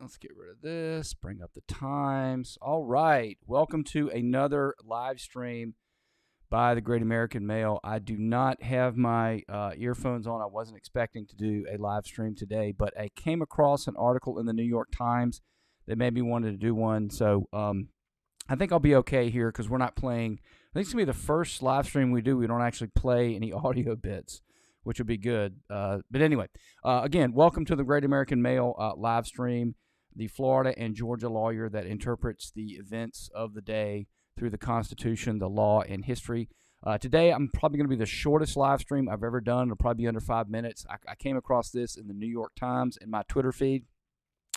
Let's get rid of this. Bring up the times. All right. Welcome to another live stream by the Great American Male. I do not have my earphones on. I wasn't expecting to do a live stream today, but I came across an article in the New York Times that made me wanted to do one. So I think I'll be okay here because we're not playing. I think it's going to be the first live stream we do. We don't actually play any audio bits, which would be good. But anyway, again, welcome to the Great American Male live stream, the Florida and Georgia lawyer that interprets the events of the day through the Constitution, the law, and history. Today, I'm probably going to be the shortest live stream I've ever done. It'll probably be under 5 minutes. I came across this in the New York Times in my Twitter feed.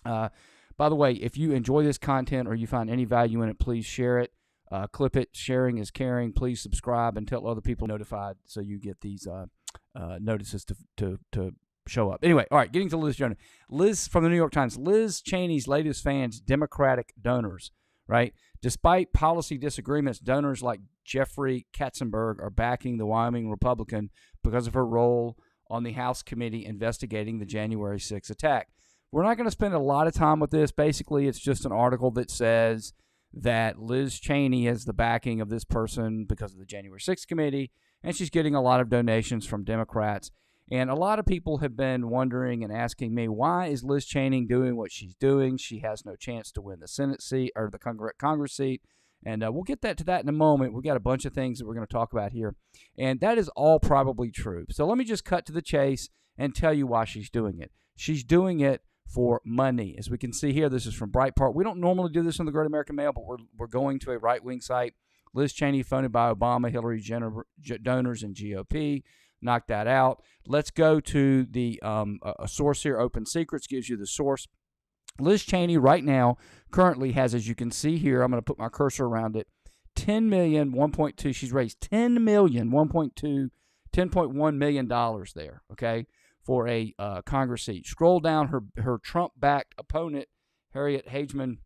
By the way, if you enjoy this content or you find any value in it, please share it. Clip it. Sharing is caring. Please subscribe and tell other people notified so you get these notices to show up. Anyway, all right, getting to Liz Cheney. Liz from the New York Times. Liz Cheney's latest fans, Democratic donors, right? Despite policy disagreements, donors like Jeffrey Katzenberg are backing the Wyoming Republican because of her role on the House committee investigating the January 6th attack. We're not going to spend a lot of time with this. Basically, it's just an article that says that Liz Cheney has the backing of this person because of the January 6th committee, and she's getting a lot of donations from Democrats. And a lot of people have been wondering and asking me, why is Liz Cheney doing what she's doing? She has no chance to win the Senate seat or the Congress seat. And we'll get to that in a moment. We've got a bunch of things that we're going to talk about here. And that is all probably true. So let me just cut to the chase and tell you why she's doing it. She's doing it for money. As we can see here, this is from Breitbart. We don't normally do this on the Great American Male, but we're going to a right-wing site. Liz Cheney funded by Obama, Hillary donors, and GOP. Knock that out. Let's go to the a source here. Open Secrets gives you the source. Liz Cheney right now currently has, as you can see here, I'm going to put my cursor around it, 10 million, 1.2. She's raised 10 million, 1.2, $10.1 million there, okay, for a Congress seat. Scroll down her Trump-backed opponent, Harriet Hageman,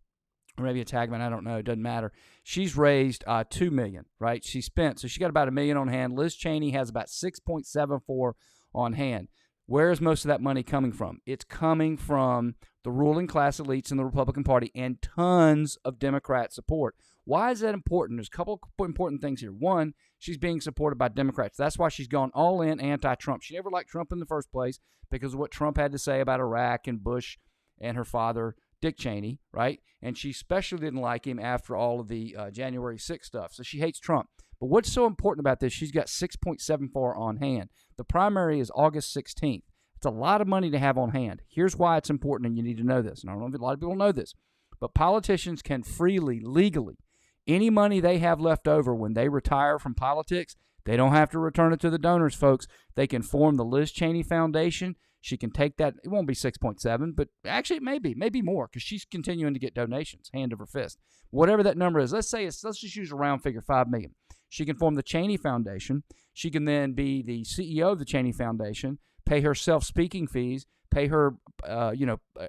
or maybe a Tagman, I don't know, it doesn't matter. She's raised $2 million, right? She spent, so she got about $1 million on hand. Liz Cheney has about 6.74 on hand. Where is most of that money coming from? It's coming from the ruling class elites in the Republican Party and tons of Democrat support. Why is that important? There's a couple of important things here. One, she's being supported by Democrats. That's why she's gone all in anti-Trump. She never liked Trump in the first place because of what Trump had to say about Iraq and Bush and her father, Dick Cheney, right? And she especially didn't like him after all of the January 6th stuff. So she hates Trump. But what's so important about this, she's got 6.74 on hand. The primary is August 16th. It's a lot of money to have on hand. Here's why it's important, and you need to know this. And I don't know if a lot of people know this, but politicians can freely, legally, any money they have left over when they retire from politics, they don't have to return it to the donors, folks. They can form the Liz Cheney Foundation. She can take that. It won't be 6.7, but actually it maybe more because she's continuing to get donations, hand over fist. Whatever that number is, let's just use a round figure, 5 million. She can form the Cheney Foundation. She can then be the CEO of the Cheney Foundation, pay her self-speaking fees, pay her,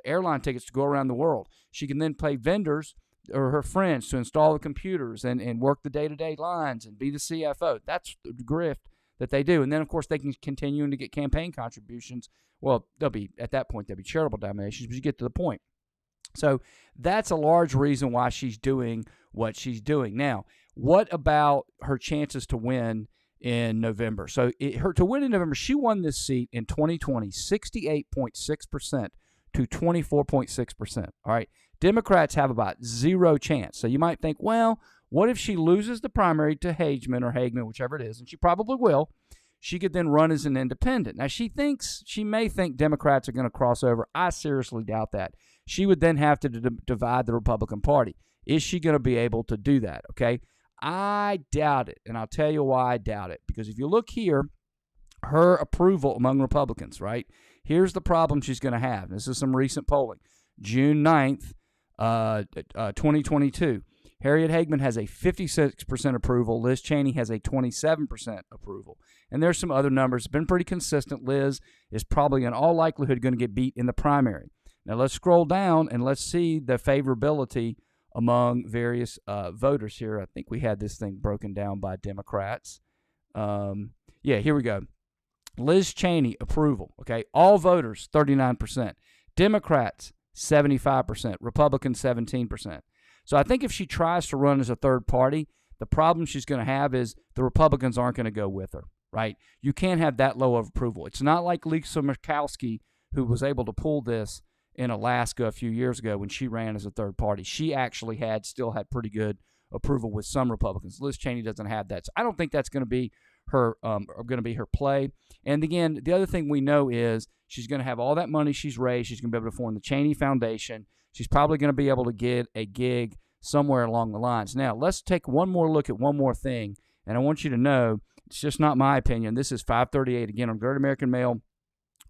airline tickets to go around the world. She can then pay vendors or her friends to install the computers and work the day-to-day lines and be the CFO. That's the grift that they do. And then, of course, they can continue to get campaign contributions. Well, at that point, they'll be charitable donations, but you get to the point. So that's a large reason why she's doing what she's doing. Now, what about her chances to win in November? So to win in November, she won this seat in 2020, 68.6% to 24.6%. All right. Democrats have about zero chance. So you might think, well, what if she loses the primary to Hageman, whichever it is, and she probably will. She could then run as an independent. Now, she may think Democrats are going to cross over. I seriously doubt that. She would then have to divide the Republican Party. Is she going to be able to do that? Okay. I doubt it, and I'll tell you why I doubt it. Because if you look here, her approval among Republicans, right? Here's the problem she's going to have. This is some recent polling. June 9th, 2022. Harriet Hageman has a 56% approval. Liz Cheney has a 27% approval. And there's some other numbers. It's been pretty consistent. Liz is probably in all likelihood going to get beat in the primary. Now let's scroll down and let's see the favorability among various voters here. I think we had this thing broken down by Democrats. Here we go. Liz Cheney approval, okay? All voters, 39%. Democrats, 75%. Republicans, 17%. So I think if she tries to run as a third party, the problem she's going to have is the Republicans aren't going to go with her, right? You can't have that low of approval. It's not like Lisa Murkowski, who was able to pull this in Alaska a few years ago when she ran as a third party. She actually still had pretty good approval with some Republicans. Liz Cheney doesn't have that. So I don't think that's going to be her play. And again, the other thing we know is she's going to have all that money she's raised. She's going to be able to form the Cheney Foundation. She's probably going to be able to get a gig somewhere along the lines. Now, let's take one more look at one more thing. And I want you to know, it's just not my opinion. This is 538. Again, on Great American Mail,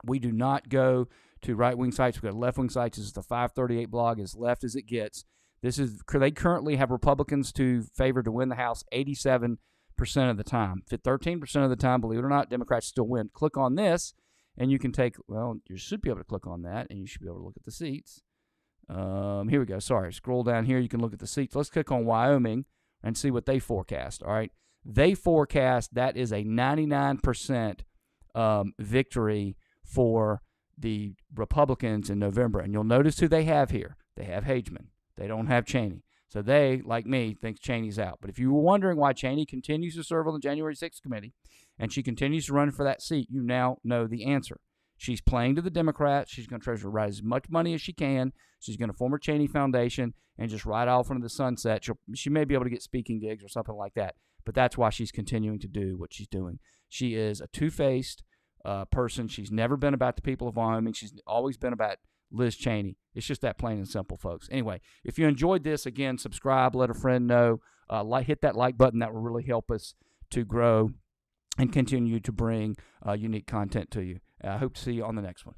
we do not go to right-wing sites. We go to left-wing sites. This is the 538 blog, as left as it gets. They currently have Republicans to favor to win the House 87% of the time. 13% of the time, believe it or not, Democrats still win. Click on this, and you can you should be able to click on that, and you should be able to look at the seats. Here we go. Sorry. Scroll down here. You can look at the seats. Let's click on Wyoming and see what they forecast. All right. They forecast that is a 99% victory for the Republicans in November. And you'll notice who they have here. They have Hageman. They don't have Cheney. So they, like me, think Cheney's out. But if you were wondering why Cheney continues to serve on the January 6th committee and she continues to run for that seat, you now know the answer. She's playing to the Democrats. She's going to try to raise as much money as she can. She's going to form her Cheney Foundation and just ride off into the sunset. She may be able to get speaking gigs or something like that. But that's why she's continuing to do what she's doing. She is a two-faced person. She's never been about the people of Wyoming. She's always been about Liz Cheney. It's just that plain and simple, folks. Anyway, if you enjoyed this, again, subscribe, let a friend know. Hit that like button. That will really help us to grow and continue to bring unique content to you. I hope to see you on the next one.